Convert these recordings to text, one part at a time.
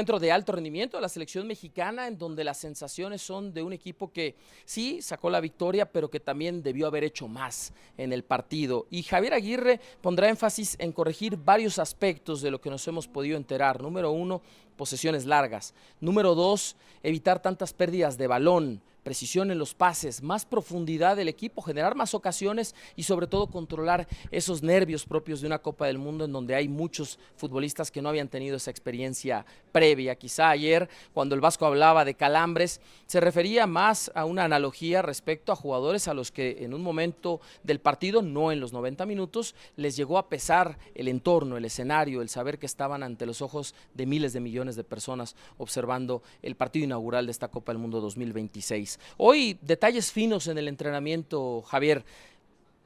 Centro de alto rendimiento de la selección mexicana, en donde las sensaciones son de un equipo que sí sacó la victoria, pero que también debió haber hecho más en el partido. Y Javier Aguirre pondrá énfasis en corregir varios aspectos de lo que nos hemos podido enterar. Número uno, posesiones largas. Número dos, evitar tantas pérdidas de balón, precisión en los pases, más profundidad del equipo, generar más ocasiones y sobre todo controlar esos nervios propios de una Copa del Mundo en donde hay muchos futbolistas que no habían tenido esa experiencia previa. Quizá ayer, cuando el Vasco hablaba de calambres, se refería más a una analogía respecto a jugadores a los que en un momento del partido, no en los 90 minutos, les llegó a pesar el entorno, el escenario, el saber que estaban ante los ojos de miles de millones de personas observando el partido inaugural de esta Copa del Mundo 2026. Hoy, detalles finos en el entrenamiento, Javier.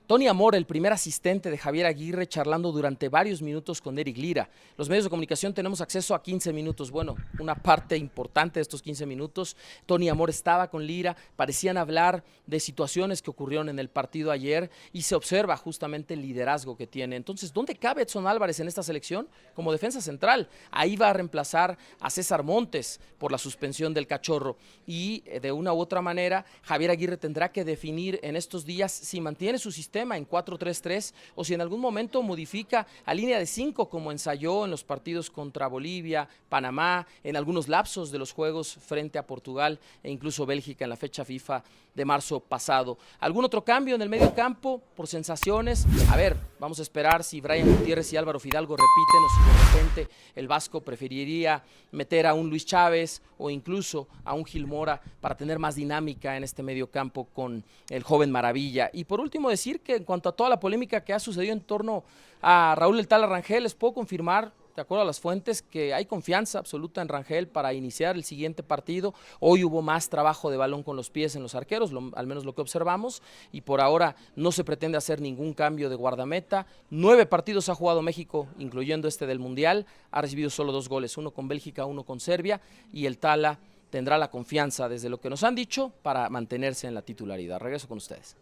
Tony Amor, el primer asistente de Javier Aguirre, charlando durante varios minutos con Eric Lira. Los medios de comunicación tenemos acceso a 15 minutos. Bueno, una parte importante de estos 15 minutos. Tony Amor estaba con Lira, parecían hablar de situaciones que ocurrieron en el partido ayer y se observa justamente el liderazgo que tiene. Entonces, ¿dónde cabe Edson Álvarez en esta selección? Como defensa central. Ahí va a reemplazar a César Montes por la suspensión del Cachorro. Y de una u otra manera, Javier Aguirre tendrá que definir en estos días si mantiene su sistema en 4-3-3 o si en algún momento modifica a línea de 5 como ensayó en los partidos contra Bolivia, Panamá, en algunos lapsos de los juegos frente a Portugal e incluso Bélgica en la fecha FIFA de marzo pasado. ¿Algún otro cambio en el medio campo por sensaciones? A ver, vamos a esperar si Brian Gutiérrez y Álvaro Fidalgo repiten o si de repente el Vasco preferiría meter a un Luis Chávez o incluso a un Gil Mora para tener más dinámica en este medio campo con el joven Maravilla. Y por último decir que en cuanto a toda la polémica que ha sucedido en torno a Raúl El Tala Rangel, les puedo confirmar, de acuerdo a las fuentes, que hay confianza absoluta en Rangel para iniciar el siguiente partido. Hoy hubo más trabajo de balón con los pies en los arqueros, al menos lo que observamos, y por ahora no se pretende hacer ningún cambio de guardameta. 9 partidos ha jugado México, incluyendo este del Mundial, ha recibido solo 2 goles, uno con Bélgica, uno con Serbia, y el Tala tendrá la confianza, desde lo que nos han dicho, para mantenerse en la titularidad. Regreso con ustedes.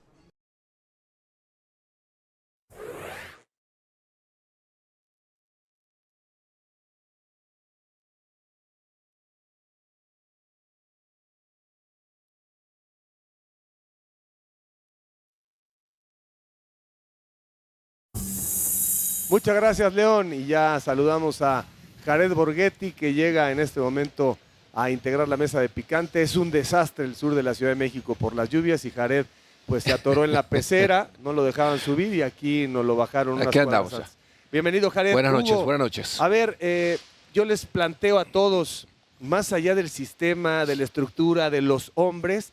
Muchas gracias, León, y ya saludamos a Jared Borghetti, que llega en este momento a integrar la mesa de picante. Es un desastre el sur de la Ciudad de México por las lluvias y Jared pues se atoró en la pecera, no lo dejaban subir y aquí nos lo bajaron unas cuadras antes. Bienvenido, Jared. Buenas noches, Hugo, buenas noches. A ver, yo les planteo a todos, más allá del sistema, de la estructura, de los hombres,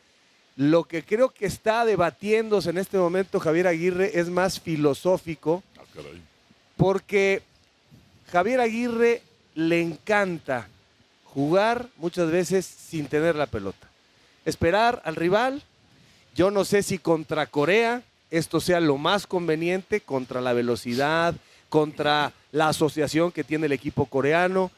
lo que creo que está debatiéndose en este momento Javier Aguirre es más filosófico. Caray. Porque Javier Aguirre le encanta jugar muchas veces sin tener la pelota. Esperar al rival. Yo no sé si contra Corea esto sea lo más conveniente, contra la velocidad, contra la asociación que tiene el equipo coreano,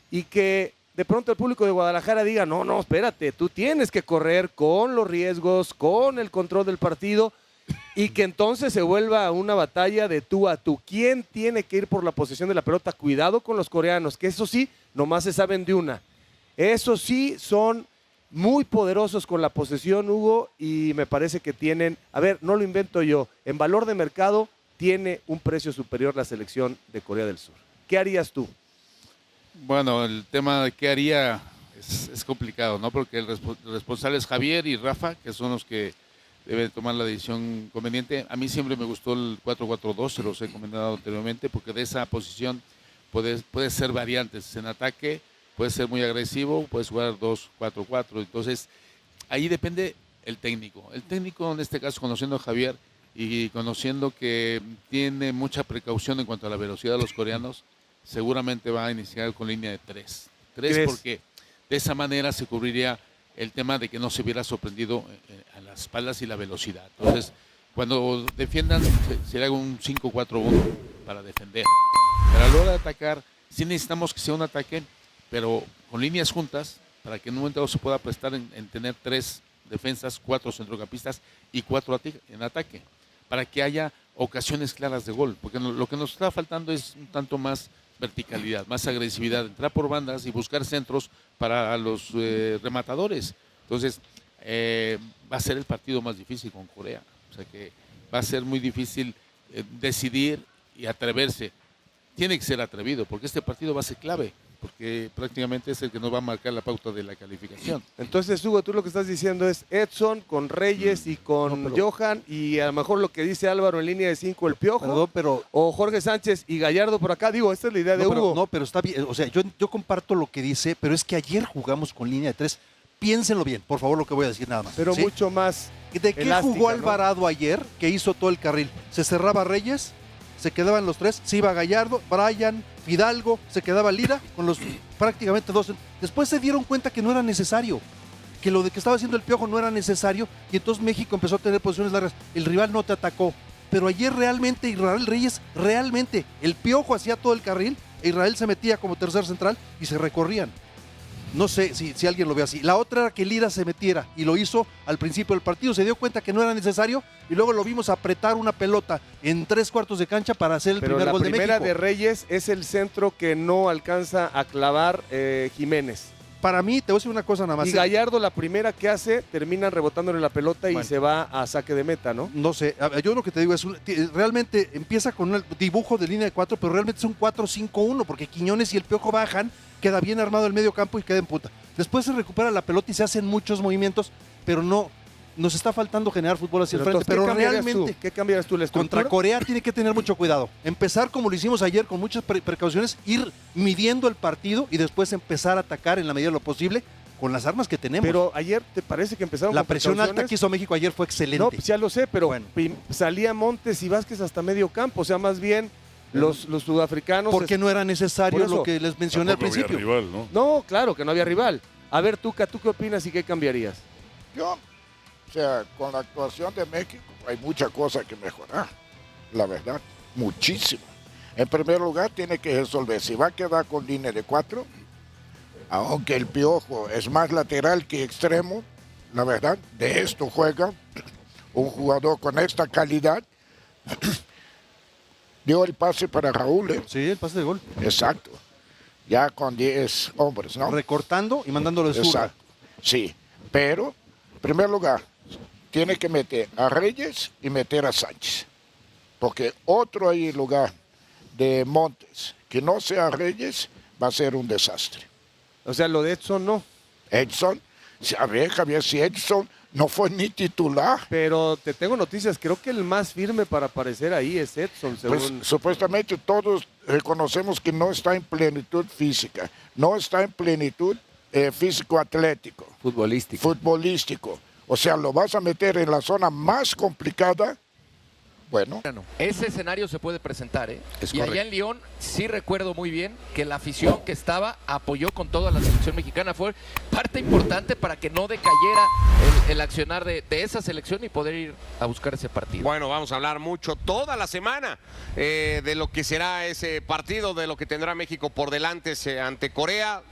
y que de pronto el público de Guadalajara diga, no, no, espérate, tú tienes que correr con los riesgos, con el control del partido, y que entonces se vuelva una batalla de tú a tú. ¿Quién tiene que ir por la posesión de la pelota? Cuidado con los coreanos, que eso sí, nomás se saben de una. Eso sí, son muy poderosos con la posesión, Hugo, y me parece que tienen, a ver, no lo invento yo, en valor de mercado tiene un precio superior la selección de Corea del Sur. ¿Qué harías tú? Bueno, el tema de qué haría es complicado, ¿no? Porque el responsable es Javier y Rafa, que son los que deben tomar la decisión conveniente. A mí siempre me gustó el 4-4-2, se los he comentado anteriormente, porque de esa posición puede ser variantes. En ataque puede ser muy agresivo, puedes jugar 2-4-4. Entonces, ahí depende el técnico. El técnico, en este caso, conociendo a Javier y conociendo que tiene mucha precaución en cuanto a la velocidad de los coreanos, seguramente va a iniciar con línea de 3. 3 porque de esa manera se cubriría el tema de que no se hubiera sorprendido a las espaldas y la velocidad. Entonces, cuando defiendan, será un 5-4-1 para defender. Pero a la hora de atacar, sí necesitamos que sea un ataque, pero con líneas juntas, para que en un momento dado se pueda prestar en tener 3 defensas, 4 centrocampistas y 4 en ataque, para que haya ocasiones claras de gol. Porque lo que nos está faltando es un tanto más verticalidad, más agresividad, entrar por bandas y buscar centros para los rematadores. Entonces, va a ser el partido más difícil con Corea. O sea que va a ser muy difícil decidir y atreverse. Tiene que ser atrevido, porque este partido va a ser clave, porque prácticamente es el que nos va a marcar la pauta de la calificación. Entonces, Hugo, tú lo que estás diciendo es Edson con Reyes y con Johan, y a lo mejor lo que dice Álvaro en línea de 5, el Piojo, o Jorge Sánchez y Gallardo por acá. Digo, esta es la idea de Hugo. No, pero está bien, o sea, yo comparto lo que dice, pero es que ayer jugamos con línea de 3. Piénsenlo bien, por favor, lo que voy a decir nada más. Pero ¿sí? mucho más ¿De qué elástica, jugó ¿no? Alvarado ayer, que hizo todo el carril? Se cerraba Reyes, se quedaban los 3, se iba Gallardo, Brian, Fidalgo, se quedaba Lira con los prácticamente 2. Después se dieron cuenta que no era necesario, que lo de que estaba haciendo el Piojo no era necesario, y entonces México empezó a tener posiciones largas. El rival no te atacó, pero ayer realmente Israel Reyes, el Piojo hacía todo el carril, e Israel se metía como tercer central y se recorrían. No sé si alguien lo ve así. La otra era que Lira se metiera, y lo hizo al principio del partido. Se dio cuenta que no era necesario, y luego lo vimos apretar una pelota en 3/4 de cancha para hacer el primer gol de México. Pero la primera de Reyes es el centro que no alcanza a clavar Jiménez. Para mí, te voy a decir una cosa nada más. Y Gallardo, la primera que hace, termina rebotándole la pelota y Bueno. se va a saque de meta, ¿no? No sé, yo lo que te digo es, realmente empieza con un dibujo de línea de 4, pero realmente es un 4-5-1, porque Quiñones y el Piojo bajan, queda bien armado el medio campo y queda en punta. Después se recupera la pelota y se hacen muchos movimientos, pero no, nos está faltando generar fútbol hacia el frente. Entonces, Pero realmente, ¿qué cambiarías tú? ¿La estructura? contra Corea tiene que tener mucho cuidado. Empezar como lo hicimos ayer, con muchas precauciones, ir midiendo el partido y después empezar a atacar en la medida de lo posible con las armas que tenemos. Pero ayer, ¿te parece que empezaron la con presión alta precauciones? que hizo México ayer fue excelente. No, pues ya lo sé, pero Bueno. salía Montes y Vázquez hasta medio campo, o sea, más bien los sudafricanos... Porque no era necesario por eso. lo que les mencioné al Tampoco había principio. rival, ¿no? No, claro, que no había rival. A ver, Tuca, ¿tú qué opinas y qué cambiarías? Yo, o sea, con la actuación de México hay muchas cosas que mejorar, la verdad, muchísimo. En primer lugar, tiene que resolver si va a quedar con línea de 4, aunque el Piojo es más lateral que extremo, la verdad, de esto juega un jugador con esta calidad. Dio el pase para Raúl, ¿eh? Sí, el pase de gol. Exacto. Ya con 10 hombres, ¿no? Recortando y mandándolo de zurda. Exacto. Sí, pero, en primer lugar, tiene que meter a Reyes y meter a Sánchez. Porque otro ahí en lugar de Montes, que no sea Reyes, va a ser un desastre. O sea, lo de Edson no. Edson, a ver, Javier, si Edson no fue ni titular. Pero te tengo noticias, creo que el más firme para aparecer ahí es Edson, según... Pues supuestamente todos reconocemos que no está en plenitud física, no está en plenitud físico-atlético. Futbolístico. O sea, lo vas a meter en la zona más complicada. Bueno. Ese escenario se puede presentar, ¿eh? Es y correcto. allá en León sí recuerdo muy bien que la afición que estaba apoyó con toda la selección mexicana. Fue parte importante para que no decayera el accionar de esa selección y poder ir a buscar ese partido. Bueno, vamos a hablar mucho toda la semana de lo que será ese partido, de lo que tendrá México por delante ante Corea.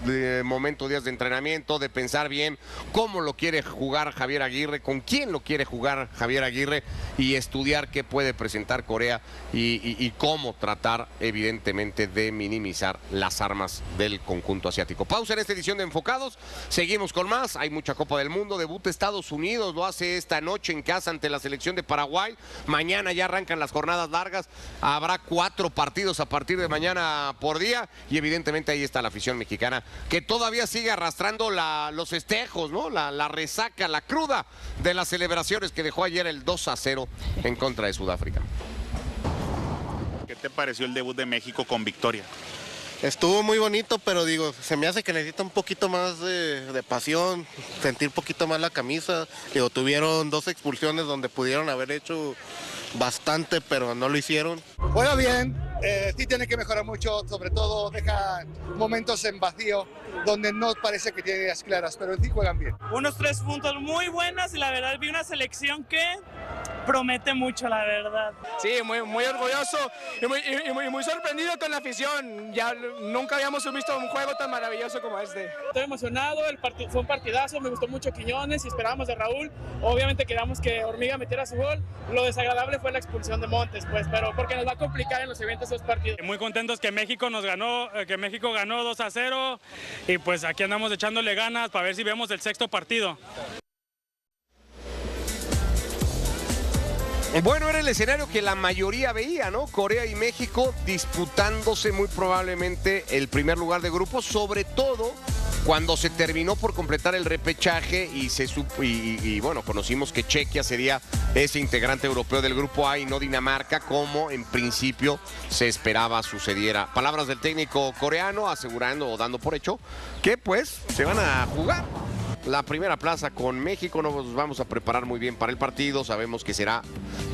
De momento, días de entrenamiento, de pensar bien cómo lo quiere jugar Javier Aguirre, con quién lo quiere jugar Javier Aguirre y estudiar qué puede presentar Corea y cómo tratar evidentemente de minimizar las armas del conjunto asiático. Pausa en esta edición de Enfocados, seguimos con más, hay mucha Copa del Mundo, debuta Estados Unidos, lo hace esta noche en casa ante la selección de Paraguay, mañana ya arrancan las jornadas largas, habrá 4 partidos a partir de mañana por día y evidentemente ahí está la afición mexicana que todavía sigue arrastrando los festejos, ¿no? La resaca, la cruda de las celebraciones que dejó ayer el 2-0 en contra de Sudáfrica. ¿Qué te pareció el debut de México con victoria? Estuvo muy bonito, pero digo, se me hace que necesita un poquito más de pasión, sentir un poquito más la camisa. Digo, tuvieron 2 expulsiones donde pudieron haber hecho bastante, pero no lo hicieron. Juega bien, sí tiene que mejorar mucho, sobre todo deja momentos en vacío donde no parece que tiene ideas claras, pero sí juegan bien. Unos 3 puntos muy buenos y la verdad vi una selección que promete mucho, la verdad. Sí, muy orgulloso y muy sorprendido con la afición. Ya nunca habíamos visto un juego tan maravilloso como este. Estoy emocionado, fue un partidazo, me gustó mucho Quiñones y esperábamos de Raúl. Obviamente queríamos que Hormiga metiera su gol. Lo desagradable fue la expulsión de Montes, pues, pero porque nos va a complicar en los siguientes 2 partidos. Muy contentos que México nos ganó, que México ganó 2-0 y pues aquí andamos echándole ganas para ver si vemos el 6º partido. Bueno, era el escenario que la mayoría veía, ¿no? Corea y México disputándose muy probablemente el primer lugar de grupo, sobre todo cuando se terminó por completar el repechaje y bueno, conocimos que Chequia sería ese integrante europeo del grupo A y no Dinamarca, como en principio se esperaba sucediera. Palabras del técnico coreano asegurando o dando por hecho que pues se van a jugar la primera plaza con México. Nos vamos a preparar muy bien para el partido. Sabemos que será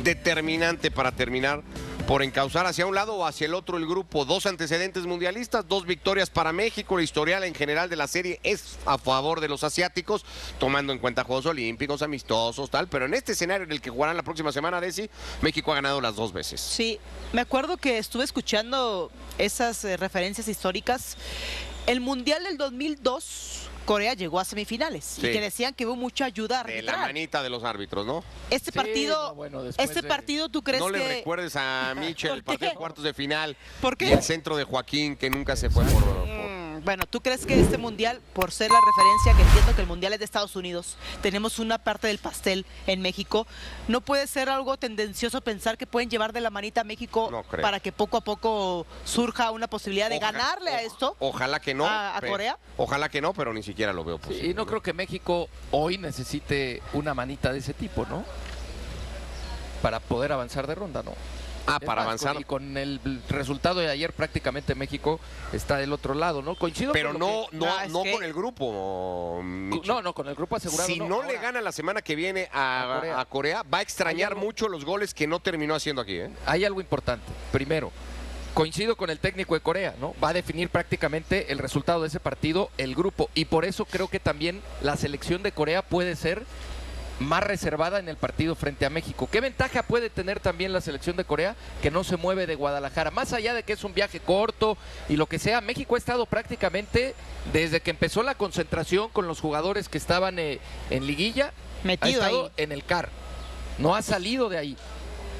determinante para terminar por encauzar hacia un lado o hacia el otro el grupo. 2 antecedentes mundialistas, 2 victorias para México. El historial en general de la serie es a favor de los asiáticos, tomando en cuenta Juegos Olímpicos, amistosos, tal. Pero en este escenario en el que jugarán la próxima semana, Desi, México ha ganado las 2 veces. Sí, me acuerdo que estuve escuchando esas referencias históricas. El Mundial del 2002... Corea llegó a semifinales, sí, y que decían que hubo mucha ayuda arbitral. De la manita de los árbitros, ¿no? Este partido, no, bueno, partido, ¿tú crees no que...? No le recuerdes a Michel el partido de cuartos de final. ¿Por qué? Y el centro de Joaquín, que nunca se fue Bueno, ¿tú crees que este mundial, por ser la referencia, que entiendo que el mundial es de Estados Unidos, tenemos una parte del pastel en México, no puede ser algo tendencioso pensar que pueden llevar de la manita a México para que poco a poco surja una posibilidad de ganarle a esto? Ojalá que no. ¿A Corea? Ojalá que no, pero ni siquiera lo veo posible. Y no creo que México hoy necesite una manita de ese tipo, ¿no? Para poder avanzar de ronda, ¿no? Para avanzar. Y con el resultado de ayer prácticamente México está del otro lado, ¿no? Coincido pero con no con el grupo, Micho. No, con el grupo asegurado. Si no le gana la semana que viene a Corea, va a extrañar mucho los goles que no terminó haciendo aquí, ¿eh? Hay algo importante. Primero, coincido con el técnico de Corea, ¿no? Va a definir prácticamente el resultado de ese partido, el grupo. Y por eso creo que también la selección de Corea puede ser más reservada en el partido frente a México. ¿Qué ventaja puede tener también la selección de Corea? Que no se mueve de Guadalajara. Más allá de que es un viaje corto y lo que sea, México ha estado prácticamente desde que empezó la concentración con los jugadores que estaban en liguilla, metido ha estado ahí en el CAR. No ha salido de ahí.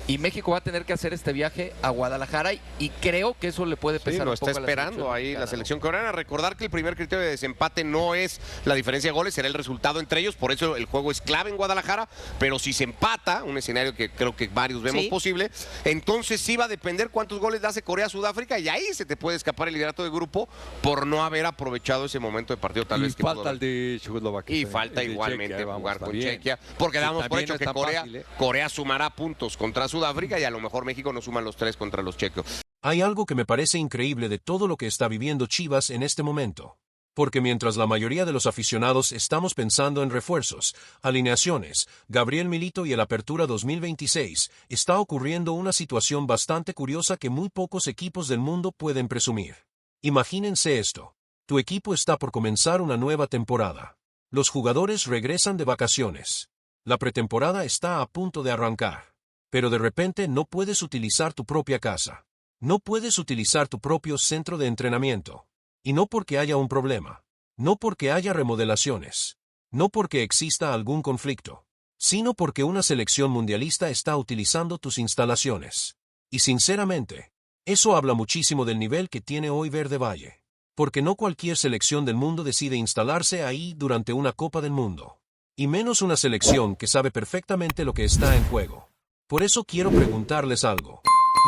Y México va a tener que hacer este viaje a Guadalajara y creo que eso le puede pesar lo un está poco esperando ahí la selección coreana. Recordar que el primer criterio de desempate no es la diferencia de goles, será el resultado entre ellos, por eso el juego es clave en Guadalajara, pero si se empata, un escenario que creo que varios vemos posible, entonces sí va a depender cuántos goles le hace Corea a Sudáfrica y ahí se te puede escapar el liderato de grupo por no haber aprovechado ese momento de partido tal vez. Y falta el de Checoslovaquia. Y falta igualmente jugar con Chequia, porque damos por hecho que Corea sumará puntos contra Sudáfrica y a lo mejor México no suma los 3 contra los checos. Hay algo que me parece increíble de todo lo que está viviendo Chivas en este momento. Porque mientras la mayoría de los aficionados estamos pensando en refuerzos, alineaciones, Gabriel Milito y el Apertura 2026, está ocurriendo una situación bastante curiosa que muy pocos equipos del mundo pueden presumir. Imagínense esto. Tu equipo está por comenzar una nueva temporada. Los jugadores regresan de vacaciones. La pretemporada está a punto de arrancar. Pero de repente no puedes utilizar tu propia casa. No puedes utilizar tu propio centro de entrenamiento. Y no porque haya un problema. No porque haya remodelaciones. No porque exista algún conflicto. Sino porque una selección mundialista está utilizando tus instalaciones. Y sinceramente, eso habla muchísimo del nivel que tiene hoy Verde Valle. Porque no cualquier selección del mundo decide instalarse ahí durante una Copa del Mundo. Y menos una selección que sabe perfectamente lo que está en juego. Por eso quiero preguntarles algo.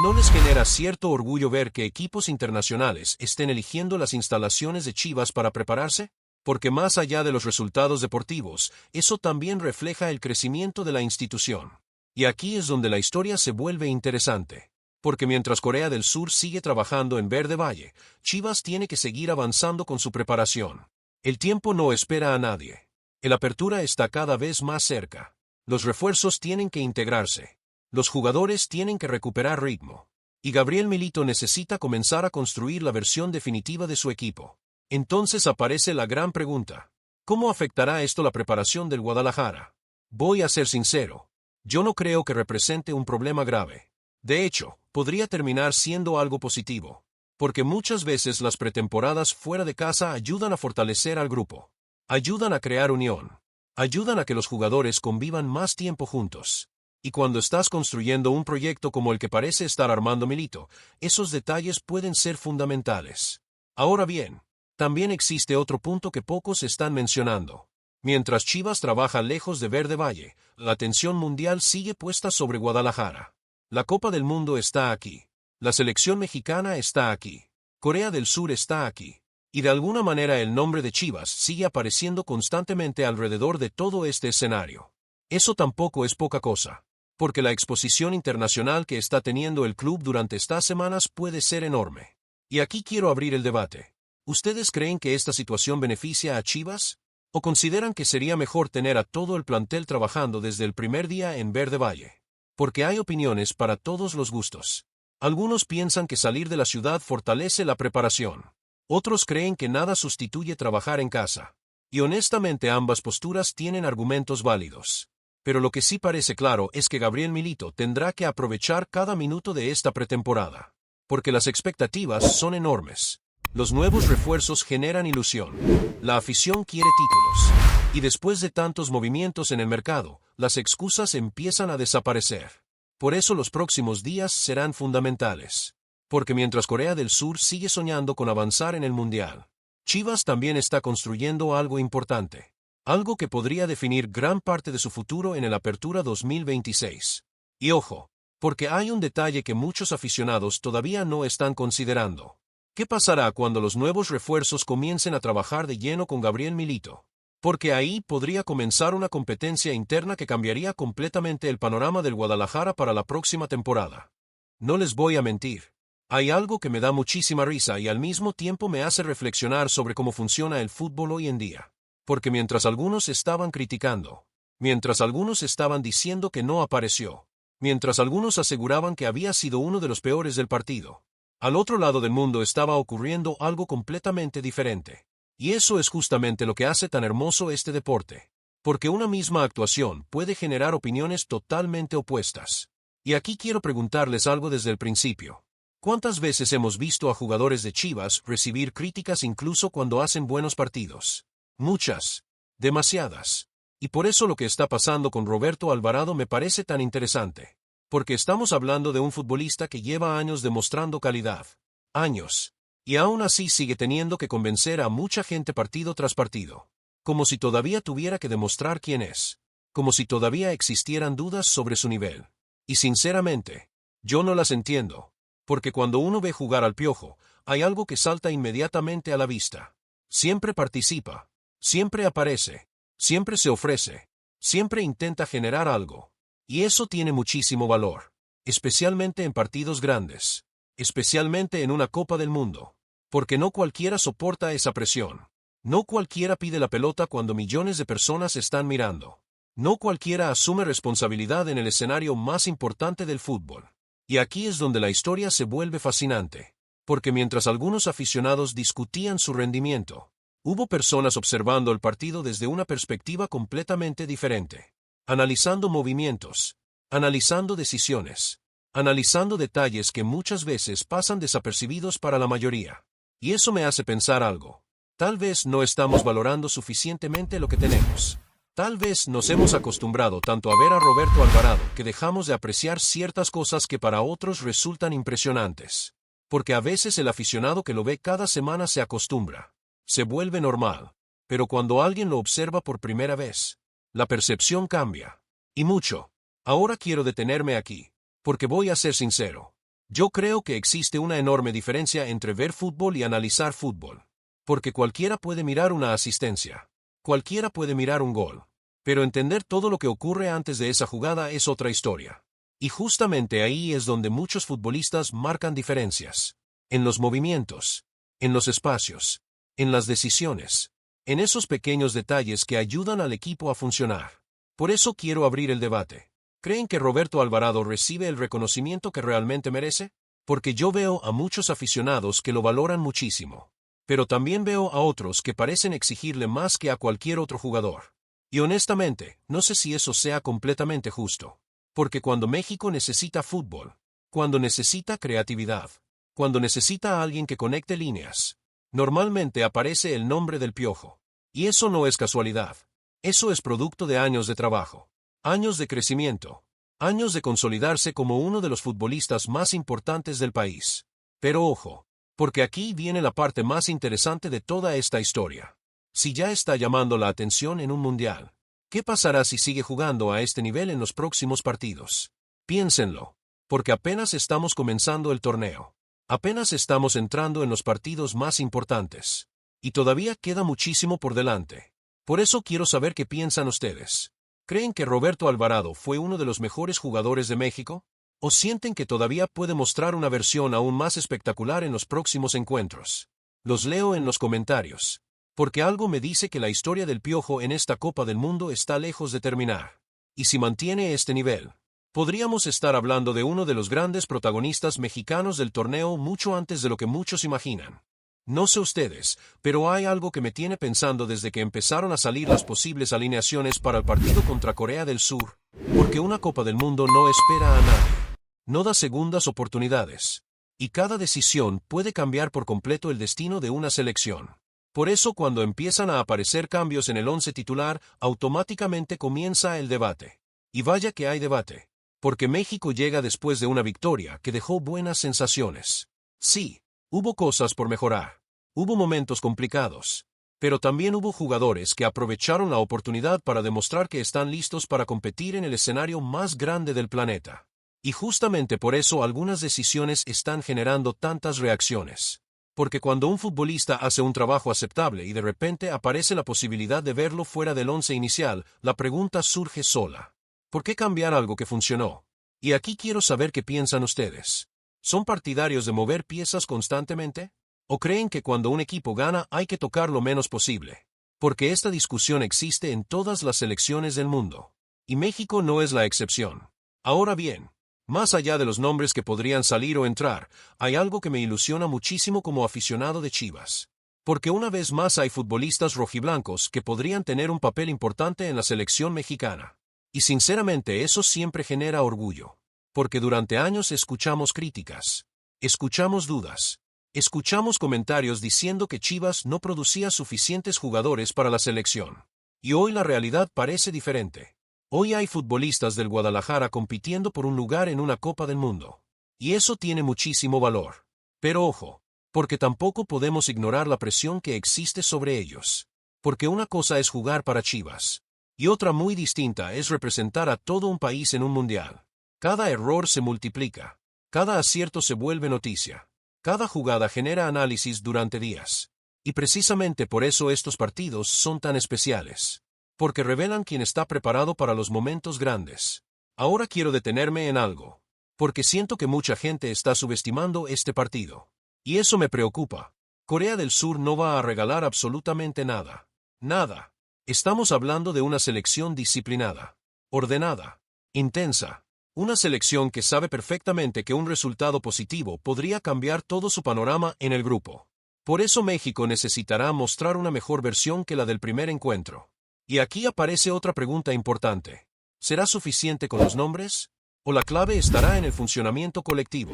¿No les genera cierto orgullo ver que equipos internacionales estén eligiendo las instalaciones de Chivas para prepararse? Porque más allá de los resultados deportivos, eso también refleja el crecimiento de la institución. Y aquí es donde la historia se vuelve interesante. Porque mientras Corea del Sur sigue trabajando en Verde Valle, Chivas tiene que seguir avanzando con su preparación. El tiempo no espera a nadie. El Apertura está cada vez más cerca. Los refuerzos tienen que integrarse. Los jugadores tienen que recuperar ritmo. Y Gabriel Milito necesita comenzar a construir la versión definitiva de su equipo. Entonces aparece la gran pregunta. ¿Cómo afectará esto la preparación del Guadalajara? Voy a ser sincero. Yo no creo que represente un problema grave. De hecho, podría terminar siendo algo positivo, porque muchas veces las pretemporadas fuera de casa ayudan a fortalecer al grupo, ayudan a crear unión, ayudan a que los jugadores convivan más tiempo juntos. Y cuando estás construyendo un proyecto como el que parece estar armando Milito, esos detalles pueden ser fundamentales. Ahora bien, también existe otro punto que pocos están mencionando. Mientras Chivas trabaja lejos de Verde Valle, la atención mundial sigue puesta sobre Guadalajara. La Copa del Mundo está aquí. La selección mexicana está aquí. Corea del Sur está aquí. Y de alguna manera el nombre de Chivas sigue apareciendo constantemente alrededor de todo este escenario. Eso tampoco es poca cosa, porque la exposición internacional que está teniendo el club durante estas semanas puede ser enorme. Y aquí quiero abrir el debate. ¿Ustedes creen que esta situación beneficia a Chivas? ¿O consideran que sería mejor tener a todo el plantel trabajando desde el primer día en Verde Valle? Porque hay opiniones para todos los gustos. Algunos piensan que salir de la ciudad fortalece la preparación. Otros creen que nada sustituye trabajar en casa. Y honestamente ambas posturas tienen argumentos válidos. Pero lo que sí parece claro es que Gabriel Milito tendrá que aprovechar cada minuto de esta pretemporada. Porque las expectativas son enormes. Los nuevos refuerzos generan ilusión. La afición quiere títulos. Y después de tantos movimientos en el mercado, las excusas empiezan a desaparecer. Por eso los próximos días serán fundamentales. Porque mientras Corea del Sur sigue soñando con avanzar en el Mundial, Chivas también está construyendo algo importante. Algo que podría definir gran parte de su futuro en el Apertura 2026. Y ojo, porque hay un detalle que muchos aficionados todavía no están considerando. ¿Qué pasará cuando los nuevos refuerzos comiencen a trabajar de lleno con Gabriel Milito? Porque ahí podría comenzar una competencia interna que cambiaría completamente el panorama del Guadalajara para la próxima temporada. No les voy a mentir. Hay algo que me da muchísima risa y al mismo tiempo me hace reflexionar sobre cómo funciona el fútbol hoy en día. Porque mientras algunos estaban criticando, mientras algunos estaban diciendo que no apareció, mientras algunos aseguraban que había sido uno de los peores del partido, al otro lado del mundo estaba ocurriendo algo completamente diferente. Y eso es justamente lo que hace tan hermoso este deporte. Porque una misma actuación puede generar opiniones totalmente opuestas. Y aquí quiero preguntarles algo desde el principio. ¿Cuántas veces hemos visto a jugadores de Chivas recibir críticas incluso cuando hacen buenos partidos? Muchas. Demasiadas. Y por eso lo que está pasando con Roberto Alvarado me parece tan interesante. Porque estamos hablando de un futbolista que lleva años demostrando calidad. Años. Y aún así sigue teniendo que convencer a mucha gente partido tras partido. Como si todavía tuviera que demostrar quién es. Como si todavía existieran dudas sobre su nivel. Y sinceramente, yo no las entiendo. Porque cuando uno ve jugar al Piojo, hay algo que salta inmediatamente a la vista. Siempre participa. Siempre aparece. Siempre se ofrece. Siempre intenta generar algo. Y eso tiene muchísimo valor. Especialmente en partidos grandes. Especialmente en una Copa del Mundo. Porque no cualquiera soporta esa presión. No cualquiera pide la pelota cuando millones de personas están mirando. No cualquiera asume responsabilidad en el escenario más importante del fútbol. Y aquí es donde la historia se vuelve fascinante. Porque mientras algunos aficionados discutían su rendimiento, hubo personas observando el partido desde una perspectiva completamente diferente. Analizando movimientos. Analizando decisiones. Analizando detalles que muchas veces pasan desapercibidos para la mayoría. Y eso me hace pensar algo. Tal vez no estamos valorando suficientemente lo que tenemos. Tal vez nos hemos acostumbrado tanto a ver a Roberto Alvarado que dejamos de apreciar ciertas cosas que para otros resultan impresionantes. Porque a veces el aficionado que lo ve cada semana se acostumbra. Se vuelve normal. Pero cuando alguien lo observa por primera vez, la percepción cambia. Y mucho. Ahora quiero detenerme aquí. Porque voy a ser sincero. Yo creo que existe una enorme diferencia entre ver fútbol y analizar fútbol. Porque cualquiera puede mirar una asistencia. Cualquiera puede mirar un gol. Pero entender todo lo que ocurre antes de esa jugada es otra historia. Y justamente ahí es donde muchos futbolistas marcan diferencias. En los movimientos. En los espacios. En las decisiones. En esos pequeños detalles que ayudan al equipo a funcionar. Por eso quiero abrir el debate. ¿Creen que Roberto Alvarado recibe el reconocimiento que realmente merece? Porque yo veo a muchos aficionados que lo valoran muchísimo. Pero también veo a otros que parecen exigirle más que a cualquier otro jugador. Y honestamente, no sé si eso sea completamente justo. Porque cuando México necesita fútbol, cuando necesita creatividad, cuando necesita a alguien que conecte líneas, normalmente aparece el nombre del Piojo. Y eso no es casualidad. Eso es producto de años de trabajo, años de crecimiento, años de consolidarse como uno de los futbolistas más importantes del país. Pero ojo, porque aquí viene la parte más interesante de toda esta historia. Si ya está llamando la atención en un mundial, ¿qué pasará si sigue jugando a este nivel en los próximos partidos? Piénsenlo, porque apenas estamos comenzando el torneo. Apenas estamos entrando en los partidos más importantes. Y todavía queda muchísimo por delante. Por eso quiero saber qué piensan ustedes. ¿Creen que Roberto Alvarado fue uno de los mejores jugadores de México? ¿O sienten que todavía puede mostrar una versión aún más espectacular en los próximos encuentros? Los leo en los comentarios. Porque algo me dice que la historia del Piojo en esta Copa del Mundo está lejos de terminar. Y si mantiene este nivel, podríamos estar hablando de uno de los grandes protagonistas mexicanos del torneo mucho antes de lo que muchos imaginan. No sé ustedes, pero hay algo que me tiene pensando desde que empezaron a salir las posibles alineaciones para el partido contra Corea del Sur, porque una Copa del Mundo no espera a nadie, no da segundas oportunidades, y cada decisión puede cambiar por completo el destino de una selección. Por eso cuando empiezan a aparecer cambios en el once titular, automáticamente comienza el debate. Y vaya que hay debate, porque México llega después de una victoria que dejó buenas sensaciones. Sí. Hubo cosas por mejorar, hubo momentos complicados, pero también hubo jugadores que aprovecharon la oportunidad para demostrar que están listos para competir en el escenario más grande del planeta. Y justamente por eso algunas decisiones están generando tantas reacciones. Porque cuando un futbolista hace un trabajo aceptable y de repente aparece la posibilidad de verlo fuera del once inicial, la pregunta surge sola. ¿Por qué cambiar algo que funcionó? Y aquí quiero saber qué piensan ustedes. ¿Son partidarios de mover piezas constantemente? ¿O creen que cuando un equipo gana hay que tocar lo menos posible? Porque esta discusión existe en todas las selecciones del mundo. Y México no es la excepción. Ahora bien, más allá de los nombres que podrían salir o entrar, hay algo que me ilusiona muchísimo como aficionado de Chivas. Porque una vez más hay futbolistas rojiblancos que podrían tener un papel importante en la selección mexicana. Y sinceramente eso siempre genera orgullo. Porque durante años escuchamos críticas, escuchamos dudas, escuchamos comentarios diciendo que Chivas no producía suficientes jugadores para la selección. Y hoy la realidad parece diferente. Hoy hay futbolistas del Guadalajara compitiendo por un lugar en una Copa del Mundo. Y eso tiene muchísimo valor. Pero ojo, porque tampoco podemos ignorar la presión que existe sobre ellos. Porque una cosa es jugar para Chivas, y otra muy distinta es representar a todo un país en un mundial. Cada error se multiplica, cada acierto se vuelve noticia, cada jugada genera análisis durante días. Y precisamente por eso estos partidos son tan especiales. Porque revelan quién está preparado para los momentos grandes. Ahora quiero detenerme en algo. Porque siento que mucha gente está subestimando este partido. Y eso me preocupa. Corea del Sur no va a regalar absolutamente nada. Nada. Estamos hablando de una selección disciplinada, ordenada, intensa. Una selección que sabe perfectamente que un resultado positivo podría cambiar todo su panorama en el grupo. Por eso México necesitará mostrar una mejor versión que la del primer encuentro. Y aquí aparece otra pregunta importante. ¿Será suficiente con los nombres? ¿O la clave estará en el funcionamiento colectivo?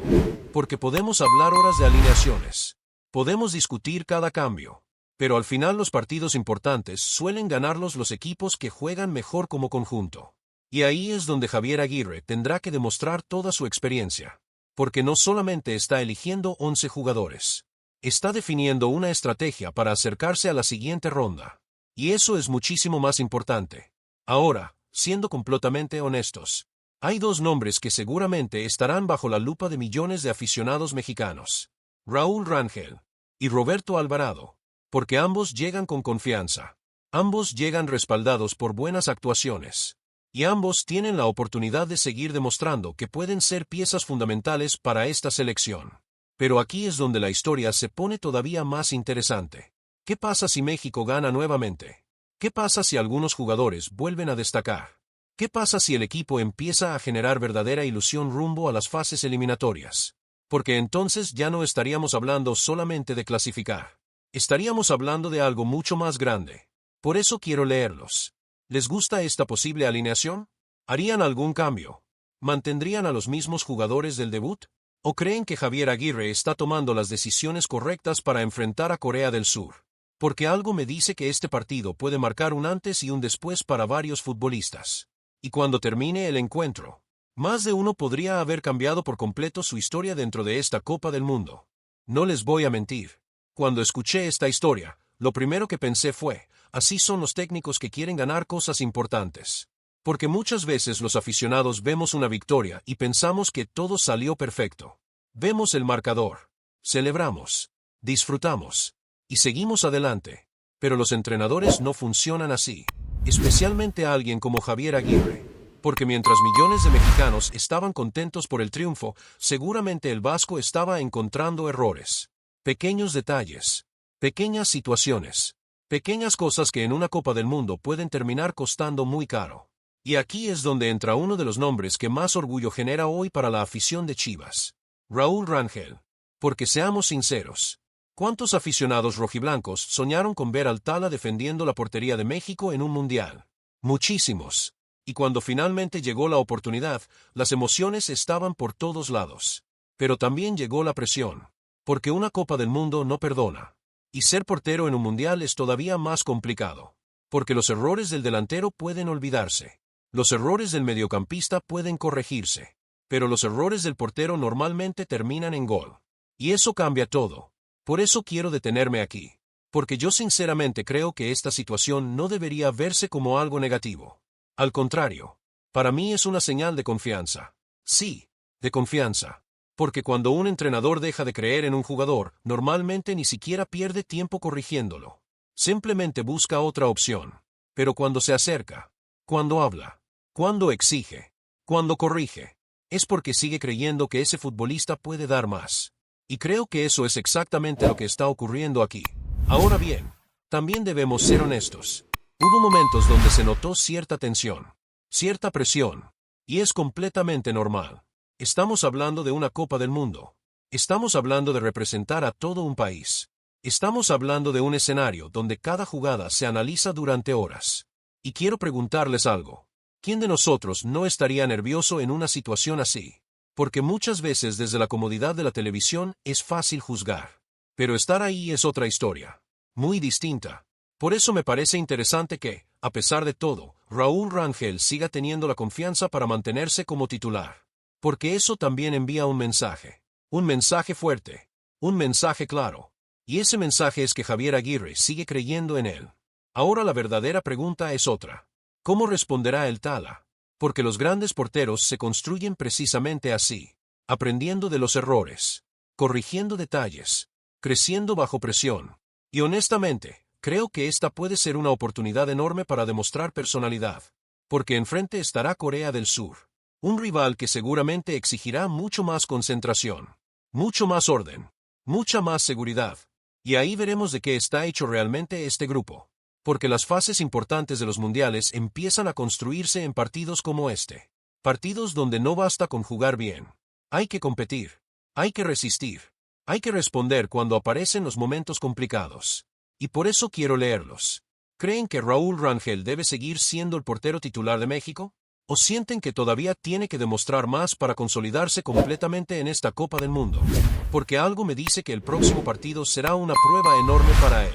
Porque podemos hablar horas de alineaciones. Podemos discutir cada cambio. Pero al final los partidos importantes suelen ganarlos los equipos que juegan mejor como conjunto. Y ahí es donde Javier Aguirre tendrá que demostrar toda su experiencia. Porque no solamente está eligiendo 11 jugadores. Está definiendo una estrategia para acercarse a la siguiente ronda. Y eso es muchísimo más importante. Ahora, siendo completamente honestos, hay dos nombres que seguramente estarán bajo la lupa de millones de aficionados mexicanos. Raúl Rangel y Roberto Alvarado. Porque ambos llegan con confianza. Ambos llegan respaldados por buenas actuaciones. Y ambos tienen la oportunidad de seguir demostrando que pueden ser piezas fundamentales para esta selección. Pero aquí es donde la historia se pone todavía más interesante. ¿Qué pasa si México gana nuevamente? ¿Qué pasa si algunos jugadores vuelven a destacar? ¿Qué pasa si el equipo empieza a generar verdadera ilusión rumbo a las fases eliminatorias? Porque entonces ya no estaríamos hablando solamente de clasificar. Estaríamos hablando de algo mucho más grande. Por eso quiero leerlos. ¿Les gusta esta posible alineación? ¿Harían algún cambio? ¿Mantendrían a los mismos jugadores del debut? ¿O creen que Javier Aguirre está tomando las decisiones correctas para enfrentar a Corea del Sur? Porque algo me dice que este partido puede marcar un antes y un después para varios futbolistas. Y cuando termine el encuentro, más de uno podría haber cambiado por completo su historia dentro de esta Copa del Mundo. No les voy a mentir. Cuando escuché esta historia, lo primero que pensé fue, así son los técnicos que quieren ganar cosas importantes. Porque muchas veces los aficionados vemos una victoria y pensamos que todo salió perfecto. Vemos el marcador, celebramos, disfrutamos y seguimos adelante. Pero los entrenadores no funcionan así, especialmente a alguien como Javier Aguirre. Porque mientras millones de mexicanos estaban contentos por el triunfo, seguramente el vasco estaba encontrando errores. Pequeños detalles, pequeñas situaciones, pequeñas cosas que en una Copa del Mundo pueden terminar costando muy caro. Y aquí es donde entra uno de los nombres que más orgullo genera hoy para la afición de Chivas. Raúl Rangel. Porque seamos sinceros, ¿cuántos aficionados rojiblancos soñaron con ver al Tala defendiendo la portería de México en un mundial? Muchísimos. Y cuando finalmente llegó la oportunidad, las emociones estaban por todos lados. Pero también llegó la presión. Porque una Copa del Mundo no perdona. Y ser portero en un mundial es todavía más complicado. Porque los errores del delantero pueden olvidarse. Los errores del mediocampista pueden corregirse. Pero los errores del portero normalmente terminan en gol. Y eso cambia todo. Por eso quiero detenerme aquí. Porque yo sinceramente creo que esta situación no debería verse como algo negativo. Al contrario, para mí es una señal de confianza. Sí, de confianza. Porque cuando un entrenador deja de creer en un jugador, normalmente ni siquiera pierde tiempo corrigiéndolo. Simplemente busca otra opción. Pero cuando se acerca, cuando habla, cuando exige, cuando corrige, es porque sigue creyendo que ese futbolista puede dar más. Y creo que eso es exactamente lo que está ocurriendo aquí. Ahora bien, también debemos ser honestos. Hubo momentos donde se notó cierta tensión, cierta presión, y es completamente normal. Estamos hablando de una Copa del Mundo. Estamos hablando de representar a todo un país. Estamos hablando de un escenario donde cada jugada se analiza durante horas. Y quiero preguntarles algo. ¿Quién de nosotros no estaría nervioso en una situación así? Porque muchas veces desde la comodidad de la televisión es fácil juzgar. Pero estar ahí es otra historia. Muy distinta. Por eso me parece interesante que, a pesar de todo, Raúl Rangel siga teniendo la confianza para mantenerse como titular. Porque eso también envía un mensaje. Un mensaje fuerte. Un mensaje claro. Y ese mensaje es que Javier Aguirre sigue creyendo en él. Ahora la verdadera pregunta es otra. ¿Cómo responderá el Tala? Porque los grandes porteros se construyen precisamente así. Aprendiendo de los errores. Corrigiendo detalles. Creciendo bajo presión. Y honestamente, creo que esta puede ser una oportunidad enorme para demostrar personalidad. Porque enfrente estará Corea del Sur. Un rival que seguramente exigirá mucho más concentración. Mucho más orden. Mucha más seguridad. Y ahí veremos de qué está hecho realmente este grupo. Porque las fases importantes de los mundiales empiezan a construirse en partidos como este. Partidos donde no basta con jugar bien. Hay que competir. Hay que resistir. Hay que responder cuando aparecen los momentos complicados. Y por eso quiero leerlos. ¿Creen que Raúl Rangel debe seguir siendo el portero titular de México? ¿O sienten que todavía tiene que demostrar más para consolidarse completamente en esta Copa del Mundo? Porque algo me dice que el próximo partido será una prueba enorme para él.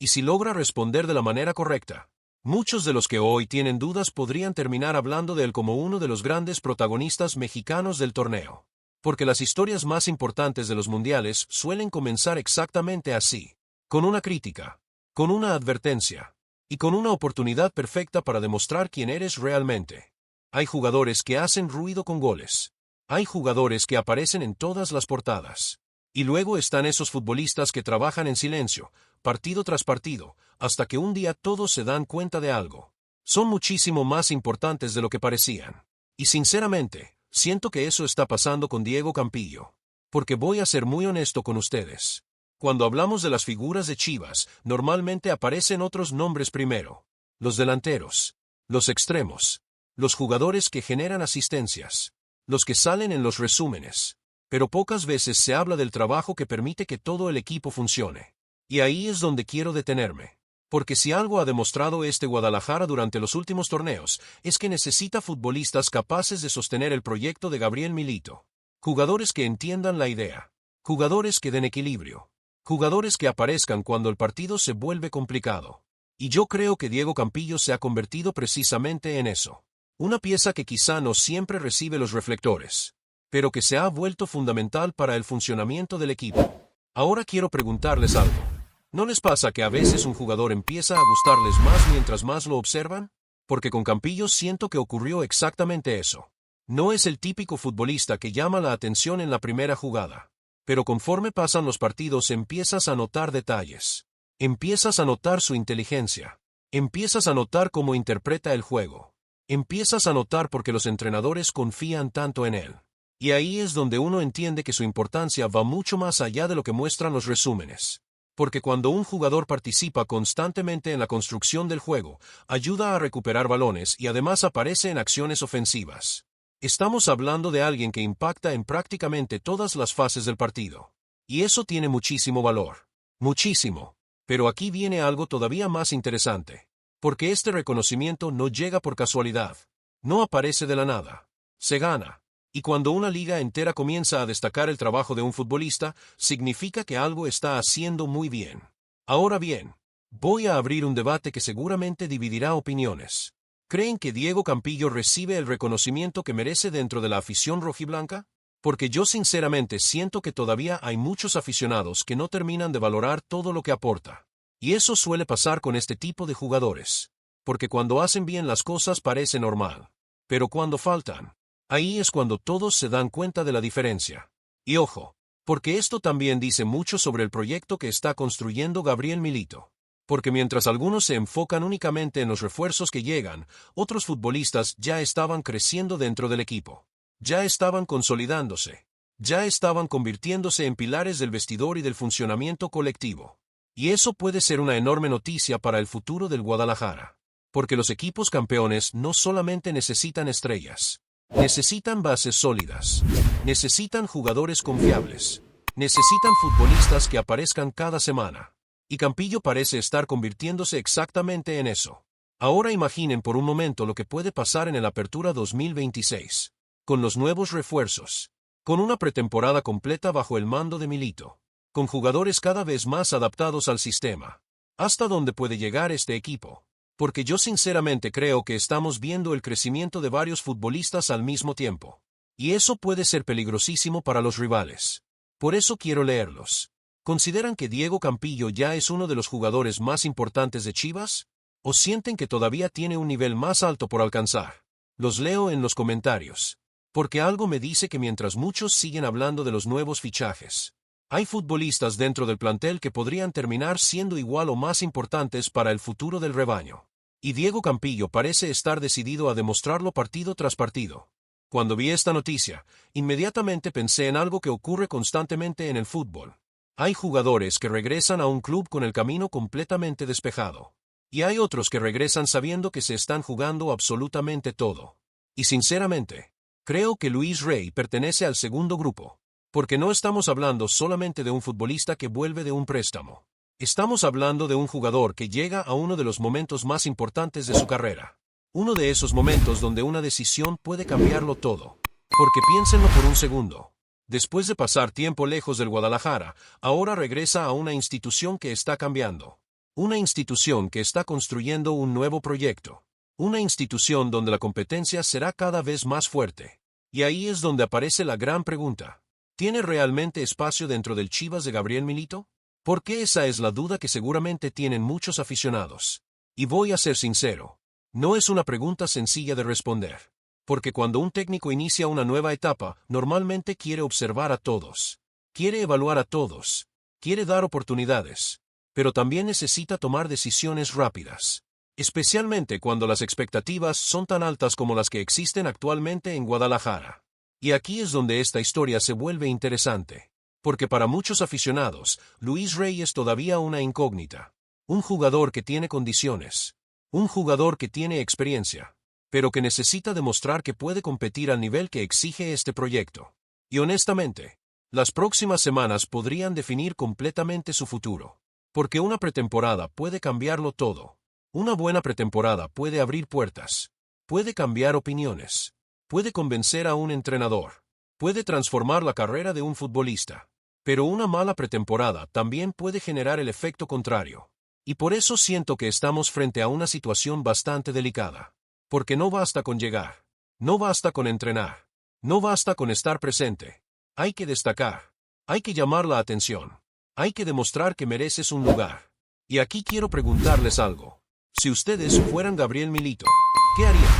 Y si logra responder de la manera correcta, muchos de los que hoy tienen dudas podrían terminar hablando de él como uno de los grandes protagonistas mexicanos del torneo. Porque las historias más importantes de los mundiales suelen comenzar exactamente así, con una crítica, con una advertencia, y con una oportunidad perfecta para demostrar quién eres realmente. Hay jugadores que hacen ruido con goles. Hay jugadores que aparecen en todas las portadas. Y luego están esos futbolistas que trabajan en silencio, partido tras partido, hasta que un día todos se dan cuenta de algo. Son muchísimo más importantes de lo que parecían. Y sinceramente, siento que eso está pasando con Diego Campillo. Porque voy a ser muy honesto con ustedes. Cuando hablamos de las figuras de Chivas, normalmente aparecen otros nombres primero. Los delanteros, los extremos, los jugadores que generan asistencias, los que salen en los resúmenes. Pero pocas veces se habla del trabajo que permite que todo el equipo funcione. Y ahí es donde quiero detenerme. Porque si algo ha demostrado este Guadalajara durante los últimos torneos, es que necesita futbolistas capaces de sostener el proyecto de Gabriel Milito. Jugadores que entiendan la idea. Jugadores que den equilibrio. Jugadores que aparezcan cuando el partido se vuelve complicado. Y yo creo que Diego Campillo se ha convertido precisamente en eso. Una pieza que quizá no siempre recibe los reflectores, pero que se ha vuelto fundamental para el funcionamiento del equipo. Ahora quiero preguntarles algo. ¿No les pasa que a veces un jugador empieza a gustarles más mientras más lo observan? Porque con Campillo siento que ocurrió exactamente eso. No es el típico futbolista que llama la atención en la primera jugada. Pero conforme pasan los partidos empiezas a notar detalles. Empiezas a notar su inteligencia. Empiezas a notar cómo interpreta el juego. Empiezas a notar por qué los entrenadores confían tanto en él. Y ahí es donde uno entiende que su importancia va mucho más allá de lo que muestran los resúmenes. Porque cuando un jugador participa constantemente en la construcción del juego, ayuda a recuperar balones y además aparece en acciones ofensivas. Estamos hablando de alguien que impacta en prácticamente todas las fases del partido. Y eso tiene muchísimo valor. Muchísimo. Pero aquí viene algo todavía más interesante. Porque este reconocimiento no llega por casualidad. No aparece de la nada. Se gana. Y cuando una liga entera comienza a destacar el trabajo de un futbolista, significa que algo está haciendo muy bien. Ahora bien, voy a abrir un debate que seguramente dividirá opiniones. ¿Creen que Diego Campillo recibe el reconocimiento que merece dentro de la afición rojiblanca? Porque yo sinceramente siento que todavía hay muchos aficionados que no terminan de valorar todo lo que aporta. Y eso suele pasar con este tipo de jugadores. Porque cuando hacen bien las cosas parece normal. Pero cuando faltan, ahí es cuando todos se dan cuenta de la diferencia. Y ojo, porque esto también dice mucho sobre el proyecto que está construyendo Gabriel Milito. Porque mientras algunos se enfocan únicamente en los refuerzos que llegan, otros futbolistas ya estaban creciendo dentro del equipo. Ya estaban consolidándose. Ya estaban convirtiéndose en pilares del vestidor y del funcionamiento colectivo. Y eso puede ser una enorme noticia para el futuro del Guadalajara. Porque los equipos campeones no solamente necesitan estrellas. Necesitan bases sólidas. Necesitan jugadores confiables. Necesitan futbolistas que aparezcan cada semana. Y Campillo parece estar convirtiéndose exactamente en eso. Ahora imaginen por un momento lo que puede pasar en el Apertura 2026. Con los nuevos refuerzos. Con una pretemporada completa bajo el mando de Milito. Con jugadores cada vez más adaptados al sistema. ¿Hasta dónde puede llegar este equipo? Porque yo sinceramente creo que estamos viendo el crecimiento de varios futbolistas al mismo tiempo. Y eso puede ser peligrosísimo para los rivales. Por eso quiero leerlos. ¿Consideran que Diego Campillo ya es uno de los jugadores más importantes de Chivas? ¿O sienten que todavía tiene un nivel más alto por alcanzar? Los leo en los comentarios. Porque algo me dice que mientras muchos siguen hablando de los nuevos fichajes, hay futbolistas dentro del plantel que podrían terminar siendo igual o más importantes para el futuro del rebaño. Y Diego Campillo parece estar decidido a demostrarlo partido tras partido. Cuando vi esta noticia, inmediatamente pensé en algo que ocurre constantemente en el fútbol. Hay jugadores que regresan a un club con el camino completamente despejado. Y hay otros que regresan sabiendo que se están jugando absolutamente todo. Y sinceramente, creo que Luis Rey pertenece al segundo grupo. Porque no estamos hablando solamente de un futbolista que vuelve de un préstamo. Estamos hablando de un jugador que llega a uno de los momentos más importantes de su carrera. Uno de esos momentos donde una decisión puede cambiarlo todo. Porque piénsenlo por un segundo. Después de pasar tiempo lejos del Guadalajara, ahora regresa a una institución que está cambiando. Una institución que está construyendo un nuevo proyecto. Una institución donde la competencia será cada vez más fuerte. Y ahí es donde aparece la gran pregunta. ¿Tiene realmente espacio dentro del Chivas de Gabriel Milito? Porque esa es la duda que seguramente tienen muchos aficionados. Y voy a ser sincero. No es una pregunta sencilla de responder. Porque cuando un técnico inicia una nueva etapa, normalmente quiere observar a todos. Quiere evaluar a todos. Quiere dar oportunidades. Pero también necesita tomar decisiones rápidas. Especialmente cuando las expectativas son tan altas como las que existen actualmente en Guadalajara. Y aquí es donde esta historia se vuelve interesante. Porque para muchos aficionados, Luis Rey es todavía una incógnita. Un jugador que tiene condiciones. Un jugador que tiene experiencia. Pero que necesita demostrar que puede competir al nivel que exige este proyecto. Y honestamente, las próximas semanas podrían definir completamente su futuro. Porque una pretemporada puede cambiarlo todo. Una buena pretemporada puede abrir puertas. Puede cambiar opiniones. Puede convencer a un entrenador. Puede transformar la carrera de un futbolista. Pero una mala pretemporada también puede generar el efecto contrario. Y por eso siento que estamos frente a una situación bastante delicada. Porque no basta con llegar. No basta con entrenar. No basta con estar presente. Hay que destacar. Hay que llamar la atención. Hay que demostrar que mereces un lugar. Y aquí quiero preguntarles algo. Si ustedes fueran Gabriel Milito, ¿qué harían?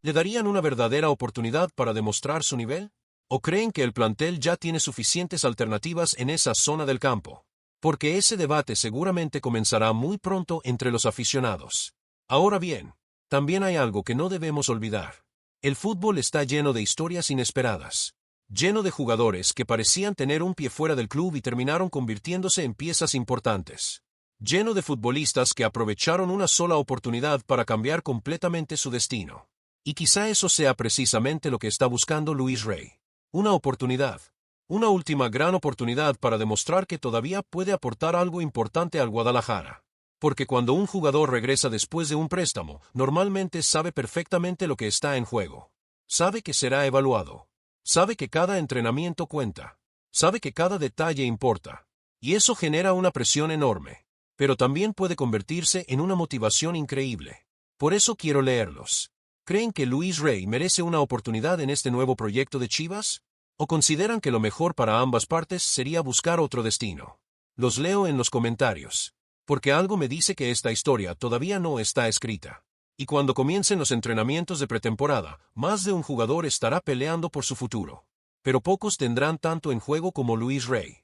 ¿Le darían una verdadera oportunidad para demostrar su nivel? ¿O creen que el plantel ya tiene suficientes alternativas en esa zona del campo? Porque ese debate seguramente comenzará muy pronto entre los aficionados. Ahora bien, también hay algo que no debemos olvidar. El fútbol está lleno de historias inesperadas. Lleno de jugadores que parecían tener un pie fuera del club y terminaron convirtiéndose en piezas importantes. Lleno de futbolistas que aprovecharon una sola oportunidad para cambiar completamente su destino. Y quizá eso sea precisamente lo que está buscando Luis Rey. Una oportunidad. Una última gran oportunidad para demostrar que todavía puede aportar algo importante al Guadalajara. Porque cuando un jugador regresa después de un préstamo, normalmente sabe perfectamente lo que está en juego. Sabe que será evaluado. Sabe que cada entrenamiento cuenta. Sabe que cada detalle importa. Y eso genera una presión enorme. Pero también puede convertirse en una motivación increíble. Por eso quiero leerlos. ¿Creen que Luis Rey merece una oportunidad en este nuevo proyecto de Chivas? ¿O consideran que lo mejor para ambas partes sería buscar otro destino? Los leo en los comentarios. Porque algo me dice que esta historia todavía no está escrita. Y cuando comiencen los entrenamientos de pretemporada, más de un jugador estará peleando por su futuro. Pero pocos tendrán tanto en juego como Luis Rey.